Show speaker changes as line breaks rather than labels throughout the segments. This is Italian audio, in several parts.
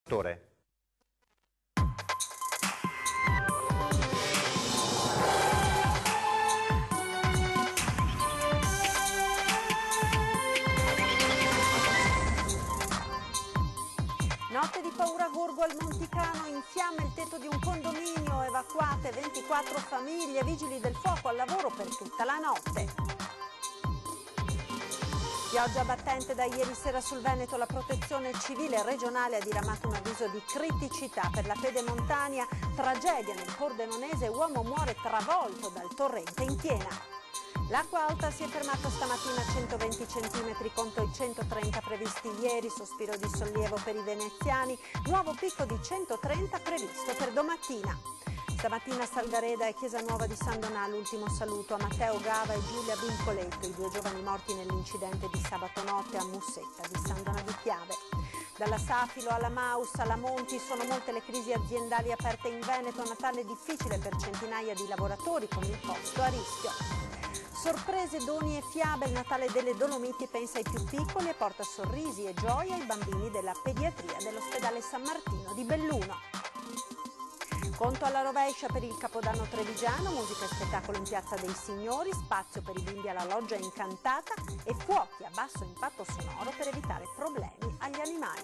Torre.
Notte di paura a Gorgo al Monticano, in fiamme il tetto di un condominio, evacuate 24 famiglie, vigili del fuoco al lavoro per tutta la notte. Pioggia battente da ieri sera sul Veneto, la protezione civile regionale ha diramato un avviso di criticità per la Pedemontania, tragedia nel Pordenonese, uomo muore travolto dal torrente in piena. L'acqua alta si è fermata stamattina a 120 cm contro i 130 previsti ieri, sospiro di sollievo per i veneziani, nuovo picco di 130 previsto per domattina. Stamattina a Salgareda e Chiesa Nuova di San Donà l'ultimo saluto a Matteo Gava e Giulia Bincoletto, i due giovani morti nell'incidente di sabato notte a Mussetta di San Donà di Piave. Dalla Safilo alla Maus alla Monti sono molte le crisi aziendali aperte in Veneto, Natale difficile per centinaia di lavoratori con il posto a rischio. Sorprese, doni e fiabe, il Natale delle Dolomiti pensa ai più piccoli e porta sorrisi e gioia ai bambini della pediatria dell'ospedale San Martino di Belluno. Conto alla rovescia per il Capodanno trevigiano, musica e spettacolo in Piazza dei Signori, spazio per i bimbi alla Loggia Incantata e fuochi a basso impatto sonoro per evitare problemi agli animali.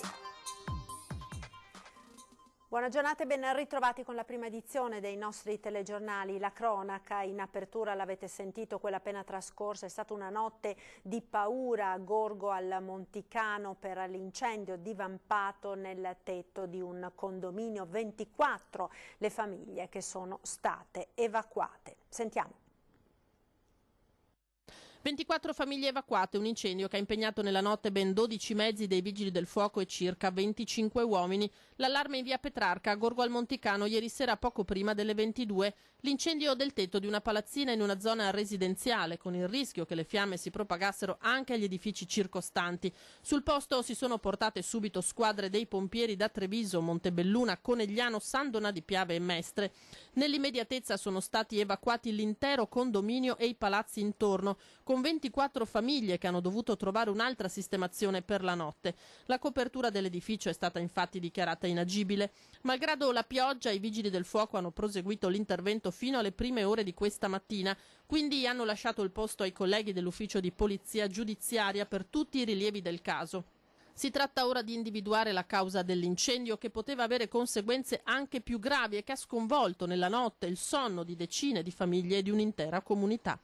Buona giornata e ben ritrovati con la prima edizione dei nostri telegiornali. La cronaca, in apertura l'avete sentito, quella appena trascorsa, è stata una notte di paura a Gorgo al Monticano per l'incendio divampato nel tetto di un condominio. 24 le famiglie che sono state evacuate. Sentiamo.
24 famiglie evacuate, un incendio che ha impegnato nella notte ben 12 mezzi dei vigili del fuoco e circa 25 uomini. L'allarme in via Petrarca a Gorgo al Monticano ieri sera poco prima delle 22. L'incendio del tetto di una palazzina in una zona residenziale, con il rischio che le fiamme si propagassero anche agli edifici circostanti. Sul posto si sono portate subito squadre dei pompieri da Treviso, Montebelluna, Conegliano, San Donà di Piave e Mestre. Nell'immediatezza sono stati evacuati l'intero condominio e i palazzi intorno, con 24 famiglie che hanno dovuto trovare un'altra sistemazione per la notte. La copertura dell'edificio è stata infatti dichiarata inagibile. Malgrado la pioggia, i vigili del fuoco hanno proseguito l'intervento fino alle prime ore di questa mattina, quindi hanno lasciato il posto ai colleghi dell'ufficio di polizia giudiziaria per tutti i rilievi del caso. Si tratta ora di individuare la causa dell'incendio, che poteva avere conseguenze anche più gravi e che ha sconvolto nella notte il sonno di decine di famiglie e di un'intera comunità.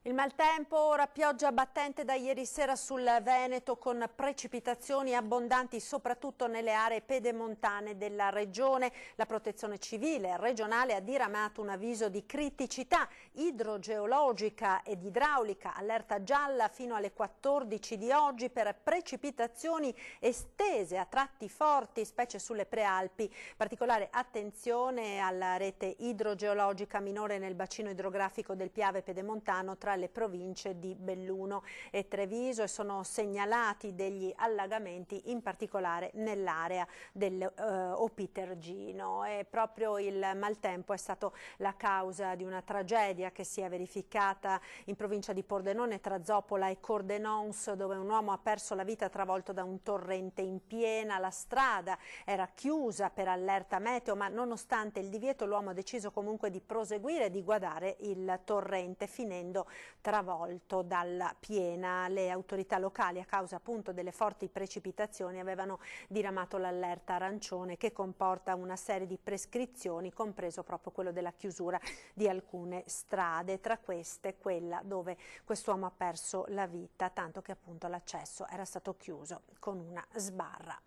Il maltempo, ora pioggia battente da ieri sera sul Veneto con precipitazioni abbondanti soprattutto nelle aree pedemontane della regione. La protezione civile regionale ha diramato un avviso di criticità idrogeologica ed idraulica, allerta gialla fino alle 14 di oggi per precipitazioni estese a tratti forti, specie sulle prealpi. Particolare attenzione alla rete idrogeologica minore nel bacino idrografico del Piave pedemontano tra le province di Belluno e Treviso, e sono segnalati degli allagamenti in particolare nell'area del Opitergino. E proprio il maltempo è stato la causa di una tragedia che si è verificata in provincia di Pordenone tra Zoppola e Cordenons, dove un uomo ha perso la vita travolto da un torrente in piena. La strada era chiusa per allerta meteo, ma nonostante il divieto l'uomo ha deciso comunque di proseguire e di guardare il torrente, finendo travolto dalla piena. Le autorità locali, a causa appunto delle forti precipitazioni, avevano diramato l'allerta arancione, che comporta una serie di prescrizioni, compreso proprio quello della chiusura di alcune strade, tra queste quella dove quest'uomo ha perso la vita, tanto che appunto l'accesso era stato chiuso con una sbarra.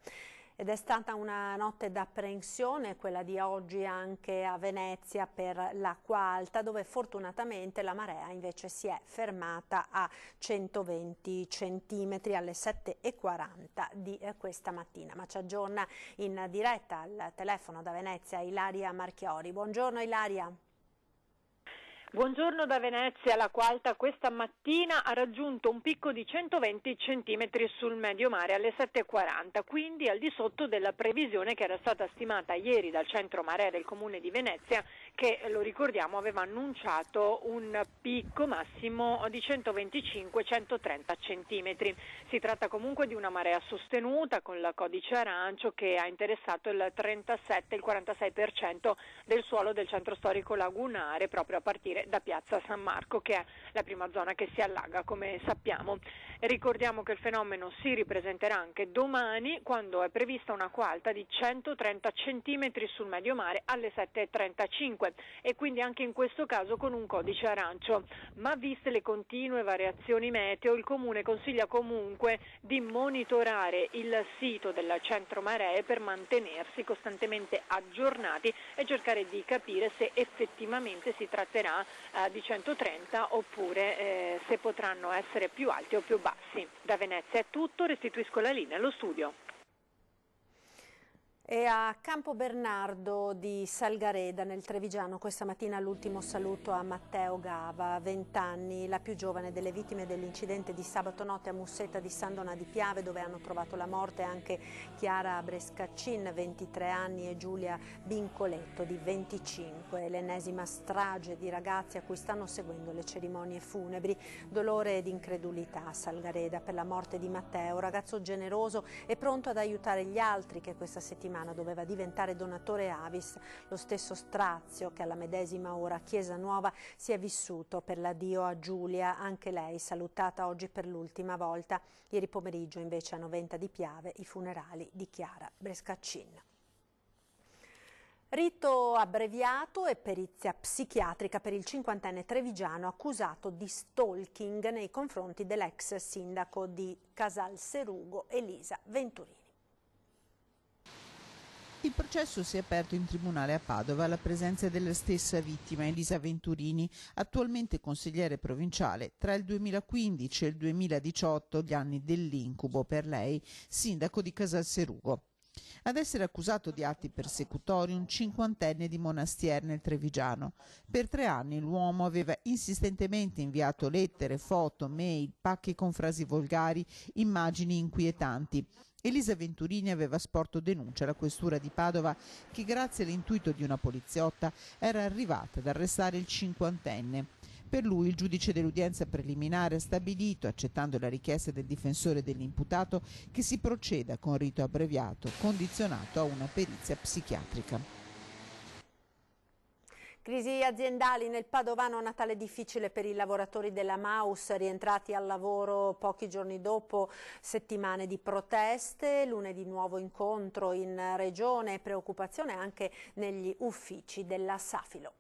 Ed è stata una notte d'apprensione quella di oggi anche a Venezia per l'acqua alta, dove fortunatamente la marea invece si è fermata a 120 centimetri alle 7:40 di questa mattina. Ma ci aggiorna in diretta al telefono da Venezia Ilaria Marchiori. Buongiorno Ilaria.
Buongiorno da Venezia, la l'acqua alta questa mattina ha raggiunto un picco di 120 centimetri sul medio mare alle 7:40, quindi al di sotto della previsione che era stata stimata ieri dal centro marea del comune di Venezia, che lo ricordiamo aveva annunciato un picco massimo di 125-130 centimetri. Si tratta comunque di una marea sostenuta con il codice arancio che ha interessato il 37-46% del suolo del centro storico lagunare proprio a partire da Piazza San Marco, che è la prima zona che si allaga, come sappiamo. Ricordiamo che il fenomeno si ripresenterà anche domani, quando è prevista un'acqua alta di 130 centimetri sul medio mare alle 7:35 e quindi anche in questo caso con un codice arancio. Ma viste le continue variazioni meteo, il Comune consiglia comunque di monitorare il sito del centro maree per mantenersi costantemente aggiornati e cercare di capire se effettivamente si tratterà di 130 oppure se potranno essere più alti o più bassi. Da Venezia è tutto, restituisco la linea allo studio.
E a Campo Bernardo di Salgareda, nel Trevigiano, questa mattina l'ultimo saluto a Matteo Gava, 20 anni, la più giovane delle vittime dell'incidente di sabato notte a Mussetta di San Donà di Piave, dove hanno trovato la morte anche Chiara Brescaccin, 23 anni, e Giulia Bincoletto, di 25. L'ennesima strage di ragazzi a cui stanno seguendo le cerimonie funebri. Dolore ed incredulità a Salgareda per la morte di Matteo, ragazzo generoso e pronto ad aiutare gli altri, che questa settimana doveva diventare donatore Avis. Lo stesso strazio che alla medesima ora a Chiesa Nuova si è vissuto per l'addio a Giulia, anche lei salutata oggi per l'ultima volta. Ieri pomeriggio invece a Noventa di Piave i funerali di Chiara Brescaccin. Rito abbreviato e perizia psichiatrica per il 50enne trevigiano accusato di stalking nei confronti dell'ex sindaco di Casalserugo Elisa Venturini.
Il processo si è aperto in tribunale a Padova alla presenza della stessa vittima, Elisa Venturini, attualmente consigliere provinciale. Tra il 2015 e il 2018, gli anni dell'incubo per lei, sindaco di Casalserugo. Ad essere accusato di atti persecutori un 50enne di Monastier nel Trevigiano. Per 3 anni l'uomo aveva insistentemente inviato lettere, foto, mail, pacchi con frasi volgari, immagini inquietanti. Elisa Venturini aveva sporto denuncia alla questura di Padova che, grazie all'intuito di una poliziotta, era arrivata ad arrestare il 50enne. Per lui il giudice dell'udienza preliminare ha stabilito, accettando la richiesta del difensore dell'imputato, che si proceda con rito abbreviato, condizionato a una perizia psichiatrica.
Crisi aziendali nel padovano, Natale difficile per i lavoratori della Maus, rientrati al lavoro pochi giorni dopo settimane di proteste. Lunedì nuovo incontro in regione e preoccupazione anche negli uffici della Safilo.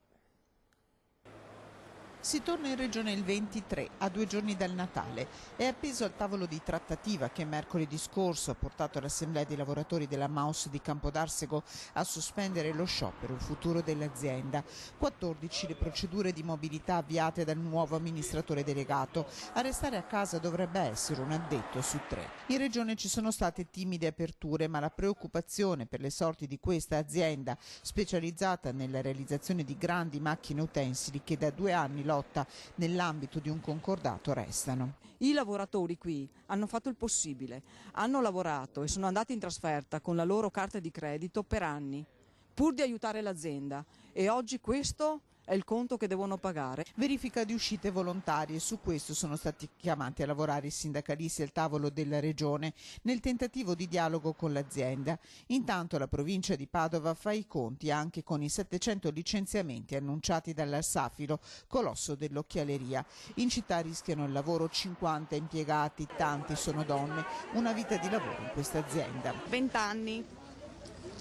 Si torna in regione il 23, a 2 giorni dal Natale. È appeso al tavolo di trattativa che mercoledì scorso ha portato l'Assemblea dei lavoratori della Maus di Campodarsego a sospendere lo sciopero, il futuro dell'azienda. 14 le procedure di mobilità avviate dal nuovo amministratore delegato. A restare a casa dovrebbe essere un addetto su 3. In regione ci sono state timide aperture, ma la preoccupazione per le sorti di questa azienda, specializzata nella realizzazione di grandi macchine utensili, che da 2 anni lotta nell'ambito di un concordato, restano.
I lavoratori qui hanno fatto il possibile, hanno lavorato e sono andati in trasferta con la loro carta di credito per anni, pur di aiutare l'azienda, e oggi questo è il conto che devono pagare.
Verifica di uscite volontarie, su questo sono stati chiamati a lavorare i sindacalisti al tavolo della regione nel tentativo di dialogo con l'azienda. Intanto la provincia di Padova fa i conti anche con i 700 licenziamenti annunciati dalla Safilo, colosso dell'occhialeria. In città rischiano il lavoro 50 impiegati, tanti sono donne, una vita di lavoro in questa azienda.
20 anni,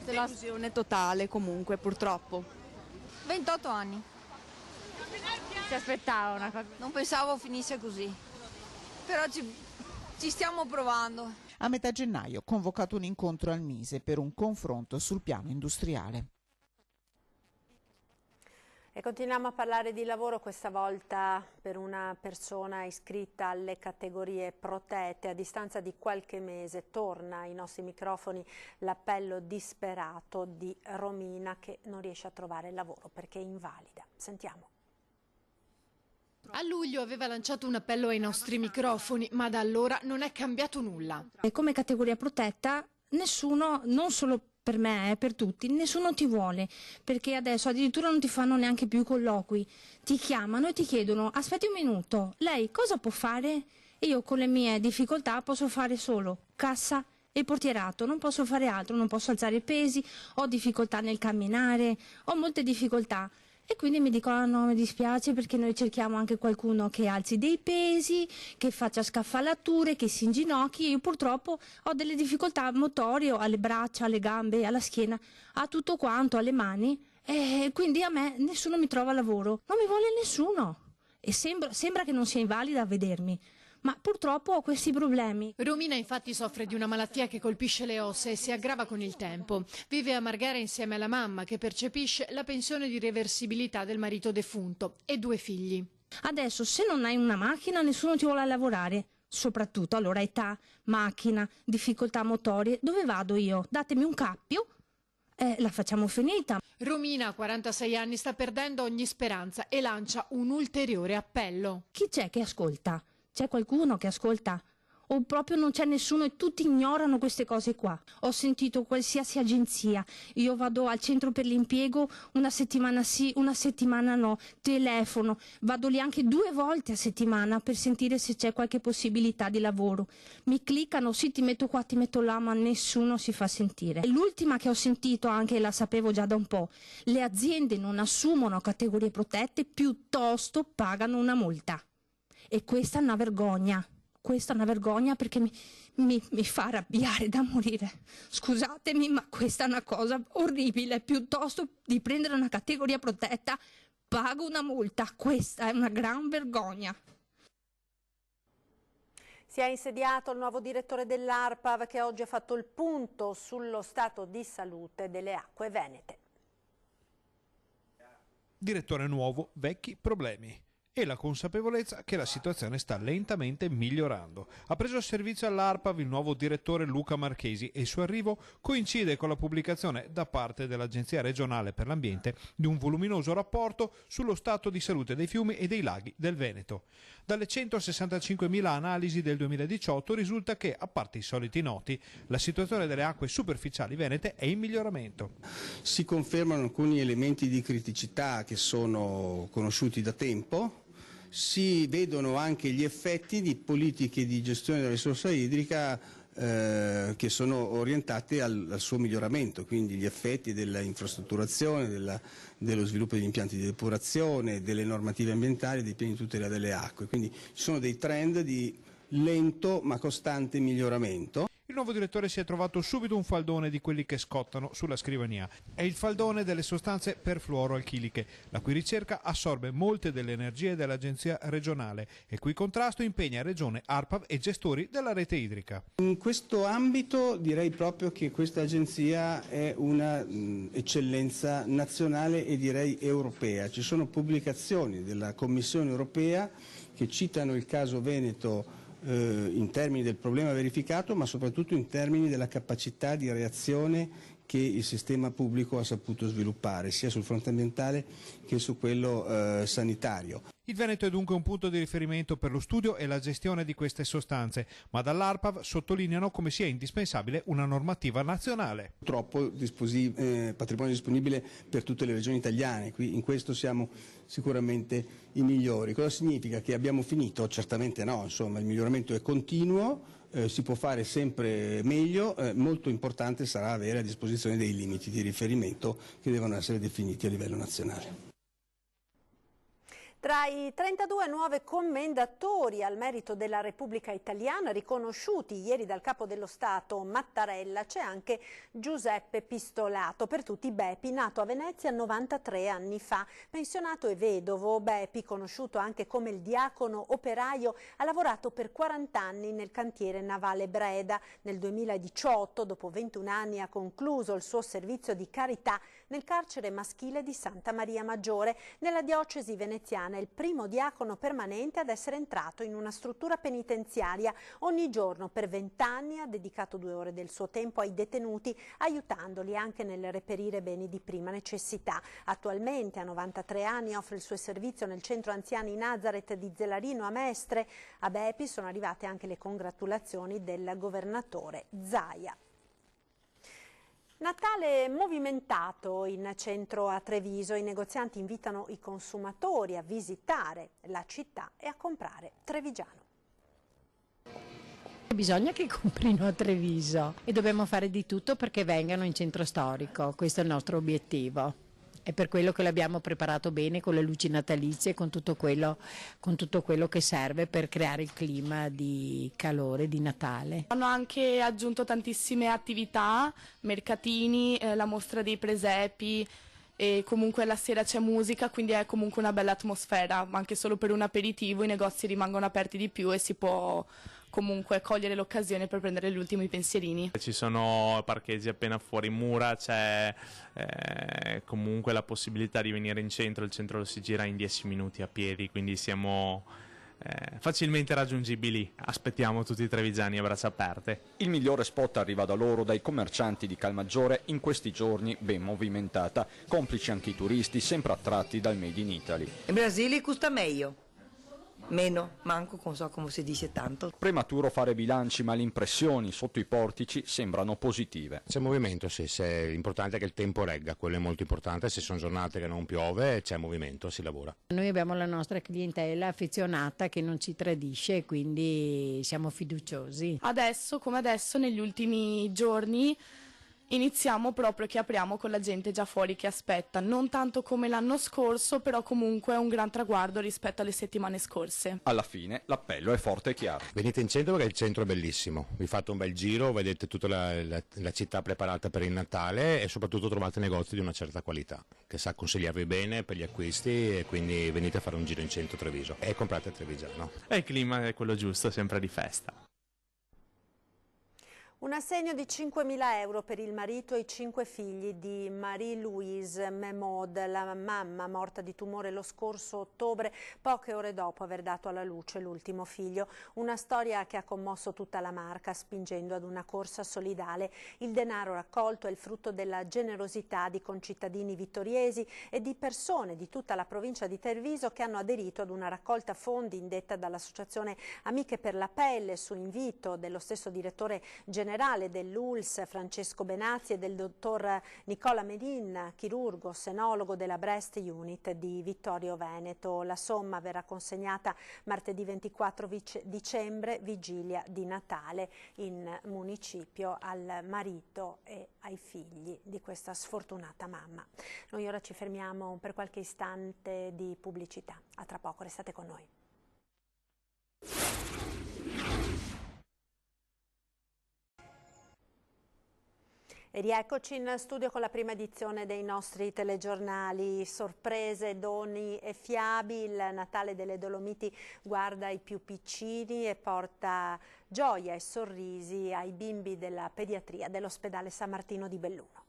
delusione totale comunque purtroppo.
28 anni.
Si aspettava una cosa.
Non pensavo finisse così, però ci stiamo provando.
A metà gennaio convocato un incontro al Mise per un confronto sul piano industriale.
E continuiamo a parlare di lavoro, questa volta per una persona iscritta alle categorie protette. A distanza di qualche mese torna ai nostri microfoni l'appello disperato di Romina, che non riesce a trovare lavoro perché è invalida. Sentiamo.
A luglio aveva lanciato un appello ai nostri microfoni, ma da allora non è cambiato nulla.
E come categoria protetta nessuno, non solo per me, per tutti, nessuno ti vuole, perché adesso addirittura non ti fanno neanche più i colloqui, ti chiamano e ti chiedono aspetti un minuto, lei cosa può fare? E io con le mie difficoltà posso fare solo cassa e portierato, non posso fare altro, non posso alzare i pesi, ho difficoltà nel camminare, ho molte difficoltà. E quindi mi dicono no, mi dispiace perché noi cerchiamo anche qualcuno che alzi dei pesi, che faccia scaffalature, che si inginocchi. Io purtroppo ho delle difficoltà motorie alle braccia, alle gambe, alla schiena, a tutto quanto, alle mani. E quindi a me nessuno mi trova lavoro, non mi vuole nessuno. E sembra che non sia invalida a vedermi. Ma purtroppo ho questi problemi.
Romina infatti soffre di una malattia che colpisce le ossa e si aggrava con il tempo. Vive a Marghera insieme alla mamma che percepisce la pensione di reversibilità del marito defunto e 2 figli.
Adesso se non hai una macchina nessuno ti vuole lavorare. Soprattutto allora età, macchina, difficoltà motorie. Dove vado io? Datemi un cappio. La facciamo finita.
Romina, a 46 anni, sta perdendo ogni speranza e lancia un ulteriore appello.
Chi c'è che ascolta? C'è qualcuno che ascolta? O proprio non c'è nessuno e tutti ignorano queste cose qua? Ho sentito qualsiasi agenzia, io vado al centro per l'impiego una settimana sì, una settimana no, telefono, vado lì anche 2 volte a settimana per sentire se c'è qualche possibilità di lavoro. Mi cliccano, sì ti metto qua, ti metto là, ma nessuno si fa sentire. L'ultima che ho sentito, anche la sapevo già da un po', le aziende non assumono categorie protette, piuttosto pagano una multa. E questa è una vergogna perché mi fa arrabbiare da morire. Scusatemi, ma questa è una cosa orribile. Piuttosto di prendere una categoria protetta, pago una multa. Questa è una gran vergogna.
Si è insediato il nuovo direttore dell'ARPAV che oggi ha fatto il punto sullo stato di salute delle acque venete.
Direttore nuovo, vecchi problemi. E la consapevolezza che la situazione sta lentamente migliorando. Ha preso servizio all'ARPAV il nuovo direttore Luca Marchesi e il suo arrivo coincide con la pubblicazione da parte dell'Agenzia regionale per l'ambiente di un voluminoso rapporto sullo stato di salute dei fiumi e dei laghi del Veneto. Dalle 165.000 analisi del 2018 risulta che, a parte i soliti noti, la situazione delle acque superficiali venete è in miglioramento.
Si confermano alcuni elementi di criticità che sono conosciuti da tempo. Si vedono anche gli effetti di politiche di gestione della risorsa idrica che sono orientate al suo miglioramento, quindi gli effetti dell'infrastrutturazione, dello sviluppo degli impianti di depurazione, delle normative ambientali, dei piani di tutela delle acque. Quindi ci sono dei trend di lento ma costante miglioramento.
Il nuovo direttore si è trovato subito un faldone di quelli che scottano sulla scrivania. È il faldone delle sostanze perfluoroalchiliche, la cui ricerca assorbe molte delle energie dell'agenzia regionale e cui contrasto impegna Regione, ARPAV e gestori della rete idrica.
In questo ambito direi proprio che questa agenzia è una eccellenza nazionale e direi europea. Ci sono pubblicazioni della Commissione europea che citano il caso Veneto in termini del problema verificato, ma soprattutto in termini della capacità di reazione che il sistema pubblico ha saputo sviluppare, sia sul fronte ambientale che su quello sanitario.
Il Veneto è dunque un punto di riferimento per lo studio e la gestione di queste sostanze, ma dall'ARPAV sottolineano come sia indispensabile una normativa nazionale.
Purtroppo patrimonio disponibile per tutte le regioni italiane, qui in questo siamo sicuramente i migliori. Cosa significa? Che abbiamo finito? Certamente no, insomma il miglioramento è continuo, si può fare sempre meglio, molto importante sarà avere a disposizione dei limiti di riferimento che devono essere definiti a livello nazionale.
Tra i 32 nuovi commendatori al merito della Repubblica Italiana riconosciuti ieri dal Capo dello Stato Mattarella c'è anche Giuseppe Pistolato, per tutti Bepi, nato a Venezia 93 anni fa. Pensionato e vedovo, Bepi, conosciuto anche come il diacono operaio, ha lavorato per 40 anni nel cantiere navale Breda. Nel 2018, dopo 21 anni, ha concluso il suo servizio di carità nel carcere maschile di Santa Maria Maggiore, nella diocesi veneziana Fontana è il primo diacono permanente ad essere entrato in una struttura penitenziaria. Ogni giorno per 20 anni ha dedicato 2 ore del suo tempo ai detenuti, aiutandoli anche nel reperire beni di prima necessità. Attualmente a 93 anni offre il suo servizio nel centro anziani Nazareth di Zelarino a Mestre. A Bepi sono arrivate anche le congratulazioni del governatore Zaia. Natale movimentato in centro a Treviso. I negozianti invitano i consumatori a visitare la città e a comprare trevigiano.
Bisogna che comprino a Treviso e dobbiamo fare di tutto perché vengano in centro storico, questo è il nostro obiettivo. È per quello che l'abbiamo preparato bene con le luci natalizie e con tutto quello che serve per creare il clima di calore di Natale.
Hanno anche aggiunto tantissime attività, mercatini, la mostra dei presepi e comunque la sera c'è musica, quindi è comunque una bella atmosfera, anche solo per un aperitivo i negozi rimangono aperti di più e si può comunque cogliere l'occasione per prendere gli ultimi pensierini.
Ci sono parcheggi appena fuori mura, c'è comunque la possibilità di venire in centro, il centro lo si gira in 10 minuti a piedi, quindi siamo facilmente raggiungibili. Aspettiamo tutti i trevigiani a braccia aperte.
Il migliore spot arriva da loro, dai commercianti di Calmaggiore, in questi giorni ben movimentata, complici anche i turisti sempre attratti dal Made in Italy.
In Brasile costa meglio. Meno, manco non so come si dice tanto.
Prematuro fare bilanci, ma le impressioni sotto i portici sembrano positive.
C'è movimento, sì, l'importante è che il tempo regga, quello è molto importante, se sono giornate che non piove c'è movimento, si lavora.
Noi abbiamo la nostra clientela affezionata che non ci tradisce, quindi siamo fiduciosi.
Adesso, come adesso, negli ultimi giorni, iniziamo proprio che apriamo con la gente già fuori che aspetta, non tanto come l'anno scorso, però comunque è un gran traguardo rispetto alle settimane scorse.
Alla fine l'appello è forte e chiaro.
Venite in centro perché il centro è bellissimo, vi fate un bel giro, vedete tutta la città preparata per il Natale e soprattutto trovate negozi di una certa qualità, che sa consigliarvi bene per gli acquisti e quindi venite a fare un giro in centro Treviso e comprate trevigiano.
E il clima è quello giusto, sempre di festa.
Un assegno di 5.000 euro per il marito e i 5 figli di Marie-Louise Memod, la mamma morta di tumore lo scorso ottobre, poche ore dopo aver dato alla luce l'ultimo figlio. Una storia che ha commosso tutta la Marca, spingendo ad una corsa solidale. Il denaro raccolto è il frutto della generosità di concittadini vittoriesi e di persone di tutta la provincia di Treviso che hanno aderito ad una raccolta fondi indetta dall'Associazione Amiche per la Pelle su invito dello stesso direttore generale dell'ULS Francesco Benazzi e del dottor Nicola Medin, chirurgo senologo della Breast Unit di Vittorio Veneto. La somma verrà consegnata martedì 24 dicembre, vigilia di Natale, in municipio al marito e ai figli di questa sfortunata mamma. Noi ora ci fermiamo per qualche istante di pubblicità. A tra poco, restate con noi. E rieccoci in studio con la prima edizione dei nostri telegiornali. Sorprese, doni e fiabi. Il Natale delle Dolomiti guarda i più piccini e porta gioia e sorrisi ai bimbi della pediatria dell'ospedale San Martino di Belluno.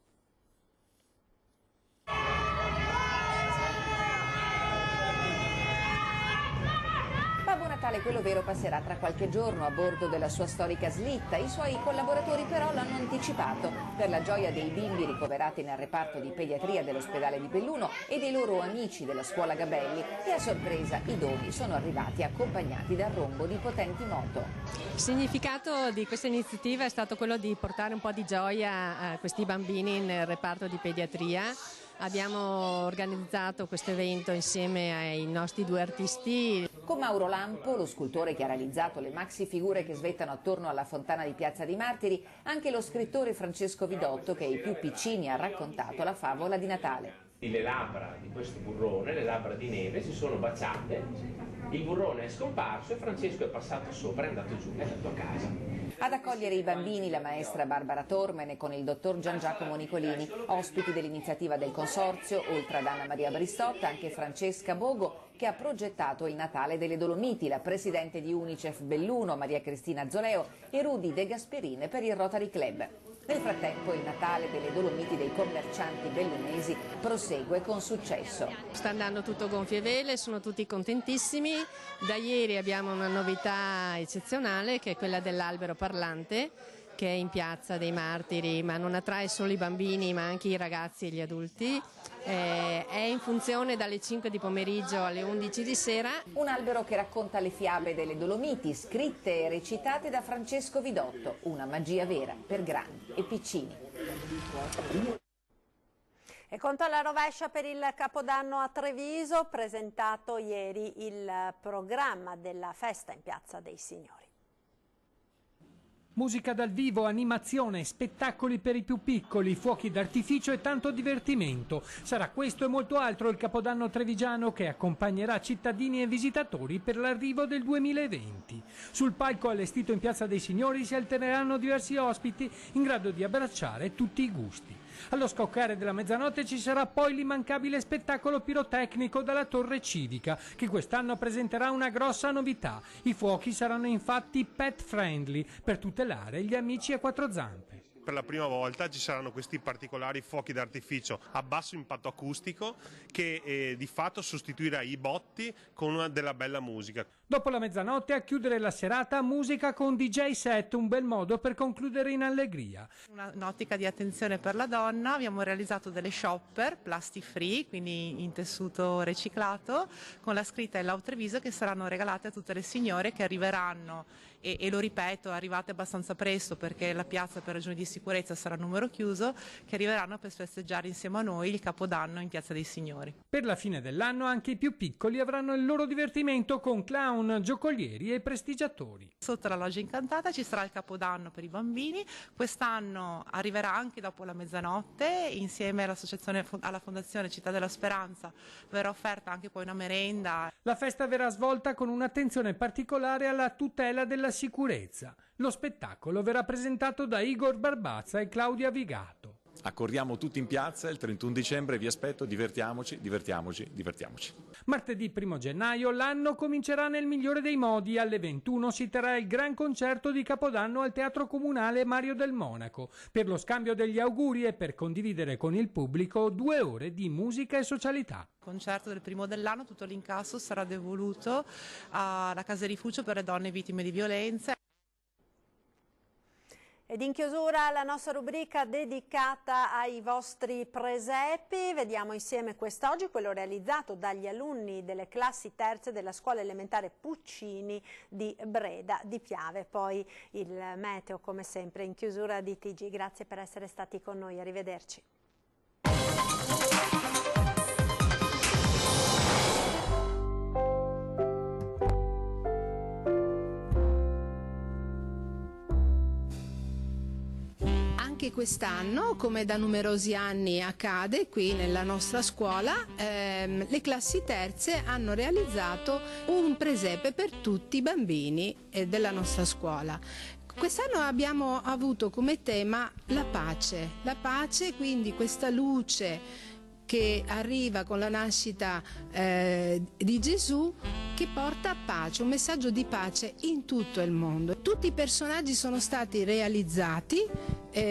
Babbo Natale, quello vero, passerà tra qualche giorno a bordo della sua storica slitta. I suoi collaboratori però l'hanno anticipato. Per la gioia dei bimbi ricoverati nel reparto di pediatria dell'ospedale di Belluno e dei loro amici della scuola Gabelli, e a sorpresa i doni sono arrivati accompagnati dal rombo di potenti moto.
Il significato di questa iniziativa è stato quello di portare un po' di gioia a questi bambini nel reparto di pediatria. Abbiamo organizzato questo evento insieme ai nostri 2 artisti.
Con Mauro Lampo, lo scultore che ha realizzato le maxi figure che svettano attorno alla fontana di Piazza dei Martiri, anche lo scrittore Francesco Vidotto che ai più piccini ha raccontato la favola di Natale.
Le labbra di questo burrone, le labbra di neve, si sono baciate, il burrone è scomparso e Francesco è passato sopra e è andato giù e è andato a casa.
Ad accogliere i bambini la maestra Barbara Tormene con il dottor Gian Giacomo Nicolini, ospiti dell'iniziativa del consorzio, oltre ad Anna Maria Bristotta, anche Francesca Bogo, che ha progettato il Natale delle Dolomiti, la presidente di Unicef Belluno, Maria Cristina Zoleo, e Rudy De Gasperine per il Rotary Club. Nel frattempo il Natale delle Dolomiti dei commercianti bellunesi prosegue con successo.
Sta andando tutto gonfie vele, sono tutti contentissimi. Da ieri abbiamo una novità eccezionale che è quella dell'albero parlante, che è in Piazza dei Martiri, ma non attrae solo i bambini ma anche i ragazzi e gli adulti. È in funzione dalle 5 di pomeriggio alle 11 di sera.
Un albero che racconta le fiabe delle Dolomiti, scritte e recitate da Francesco Vidotto, una magia vera per grandi e piccini.
E conto alla rovescia per il Capodanno a Treviso, presentato ieri il programma della festa in Piazza dei Signori.
Musica dal vivo, animazione, spettacoli per i più piccoli, fuochi d'artificio e tanto divertimento. Sarà questo e molto altro il Capodanno trevigiano che accompagnerà cittadini e visitatori per l'arrivo del 2020. Sul palco allestito in Piazza dei Signori si alterneranno diversi ospiti in grado di abbracciare tutti i gusti. Allo scoccare della mezzanotte ci sarà poi l'immancabile spettacolo pirotecnico dalla Torre Civica, che quest'anno presenterà una grossa novità. I fuochi saranno infatti pet friendly, per tutelare gli amici a quattro zampe.
Per la prima volta ci saranno questi particolari fuochi d'artificio a basso impatto acustico che di fatto sostituirà i botti con una della bella musica.
Dopo la mezzanotte a chiudere la serata musica con DJ set, un bel modo per concludere in allegria.
Un'ottica di attenzione per la donna, abbiamo realizzato delle shopper plastic free, quindi in tessuto riciclato, con la scritta I Love Treviso, che saranno regalate a tutte le signore che arriveranno e lo ripeto, arrivate abbastanza presto perché la piazza per ragioni di sicurezza sarà a numero chiuso, che arriveranno per festeggiare insieme a noi il Capodanno in Piazza dei Signori.
Per la fine dell'anno anche i più piccoli avranno il loro divertimento con clown, giocolieri e prestigiatori.
Sotto la Loggia Incantata ci sarà il Capodanno per i bambini, quest'anno arriverà anche dopo la mezzanotte, insieme alla Fondazione Città della Speranza verrà offerta anche poi una merenda.
La festa verrà svolta con un'attenzione particolare alla tutela della sicurezza. Lo spettacolo verrà presentato da Igor Barbazza e Claudia Vigato.
Accorriamo tutti in piazza il 31 dicembre, vi aspetto, divertiamoci.
Martedì 1 gennaio l'anno comincerà nel migliore dei modi. Alle 21 si terrà il gran concerto di Capodanno al Teatro Comunale Mario del Monaco per lo scambio degli auguri e per condividere con il pubblico 2 ore di musica e socialità.
Concerto del primo dell'anno, tutto l'incasso sarà devoluto alla casa rifugio per le donne vittime di violenza.
Ed in chiusura la nostra rubrica dedicata ai vostri presepi. Vediamo insieme quest'oggi quello realizzato dagli alunni delle classi terze della scuola elementare Puccini di Breda di Piave. Poi il meteo come sempre in chiusura di TG. Grazie per essere stati con noi, arrivederci.
Anche quest'anno, come da numerosi anni accade qui nella nostra scuola, le classi terze hanno realizzato un presepe per tutti i bambini della nostra scuola. Quest'anno abbiamo avuto come tema la pace, quindi questa luce che arriva con la nascita di Gesù, che porta pace, un messaggio di pace in tutto il mondo. Tutti i personaggi sono stati realizzati,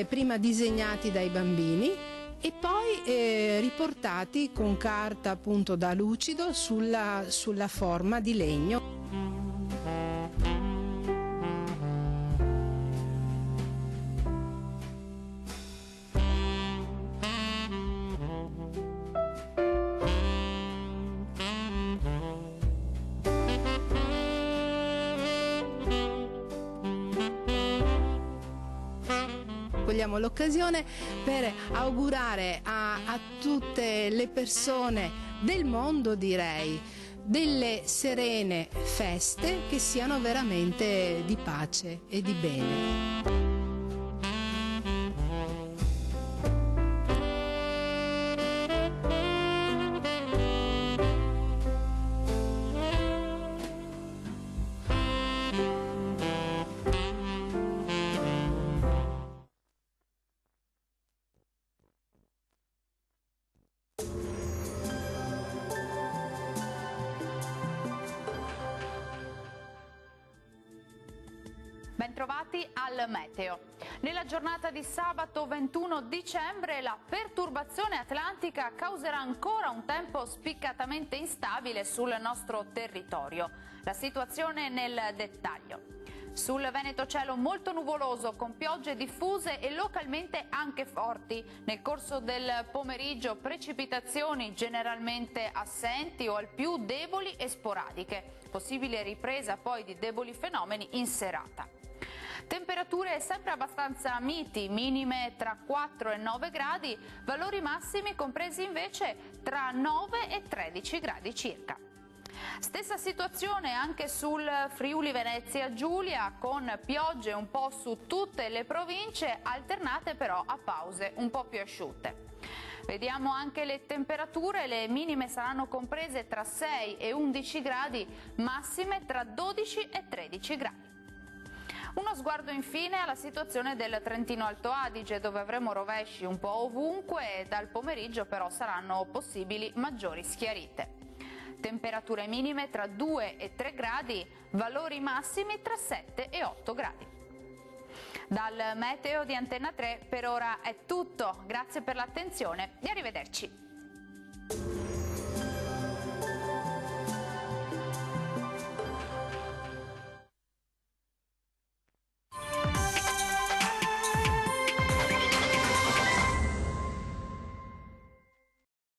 prima disegnati dai bambini e poi riportati con carta appunto da lucido sulla forma di legno. Cogliamo l'occasione per augurare a tutte le persone del mondo, direi, delle serene feste che siano veramente di pace e di bene.
bentrovati al meteo. Nella giornata di sabato 21 dicembre la perturbazione atlantica causerà ancora un tempo spiccatamente instabile sul nostro territorio. La situazione nel dettaglio. Sul Veneto cielo molto nuvoloso con piogge diffuse e localmente anche forti. Nel corso del pomeriggio precipitazioni generalmente assenti o al più deboli e sporadiche. Possibile ripresa poi di deboli fenomeni in serata. Temperature sempre abbastanza miti, minime tra 4 e 9 gradi, valori massimi compresi invece tra 9 e 13 gradi circa. Stessa situazione anche sul Friuli Venezia Giulia, con piogge un po' su tutte le province, alternate però a pause un po' più asciutte. Vediamo anche le temperature, le minime saranno comprese tra 6 e 11 gradi, massime tra 12 e 13 gradi. Uno sguardo infine alla situazione del Trentino Alto Adige, dove avremo rovesci un po' ovunque e dal pomeriggio però saranno possibili maggiori schiarite. Temperature minime tra 2 e 3 gradi, valori massimi tra 7 e 8 gradi. Dal meteo di Antenna 3 per ora è tutto, grazie per l'attenzione e arrivederci.